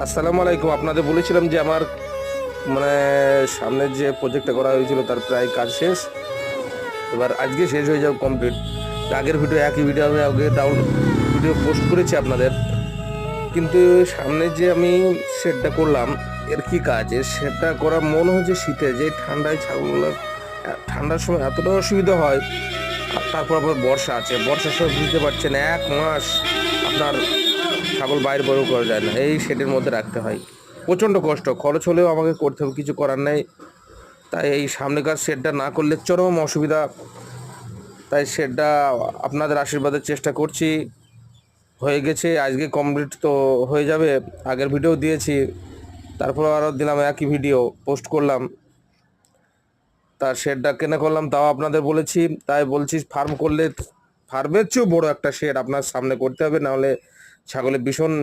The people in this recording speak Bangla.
আসসালামু আলাইকুম। আপনাদের বলেছিলাম যে আমার মানে সামনের যে প্রজেক্টটা করা হয়েছিল তার প্রায় কাজ শেষ। এবার আজকে শেষ হয়ে যাবে কমপ্লিট। আগের ভিডিও একই ভিডিও আমি আগে ডাউনলোড ভিডিও পোস্ট করেছি আপনাদের, কিন্তু সামনে যে আমি শেডটা করলাম এর কি কাজ, এর শেডটা করা মনে হচ্ছে শীতে যে ঠান্ডায় ছাগলগুলোর ঠান্ডার সময় এতটা অসুবিধা হয়। আর তারপর আবার বর্ষা আছে, বর্ষার সময় বুঝতে পারছেন 1 মাস আপনার ছাগল বাইরে বড় করা যায় না, এই শেডের মধ্যে রাখতে হয়। প্রচণ্ড কষ্ট, খরচ হলেও আমাকে করতে হবে, কিছু করার নেই। তাই এই সামনেকার শেডটা না করলে চরম অসুবিধা। তাই শেডটা আপনাদের আশীর্বাদের চেষ্টা করছি। হয়ে গেছে, আজকে কমপ্লিট তো হয়ে যাবে। আগের ভিডিও দিয়েছি, তারপর আরও দিলাম একই ভিডিও পোস্ট করলাম। তার শেডটা কেনা করলাম তাও আপনাদের বলেছি। তাই বলছি ফার্ম করলে ফার্মের চেয়েও বড় একটা শেড আপনার সামনে করতে হবে, নাহলে ছাগলের ভীষণ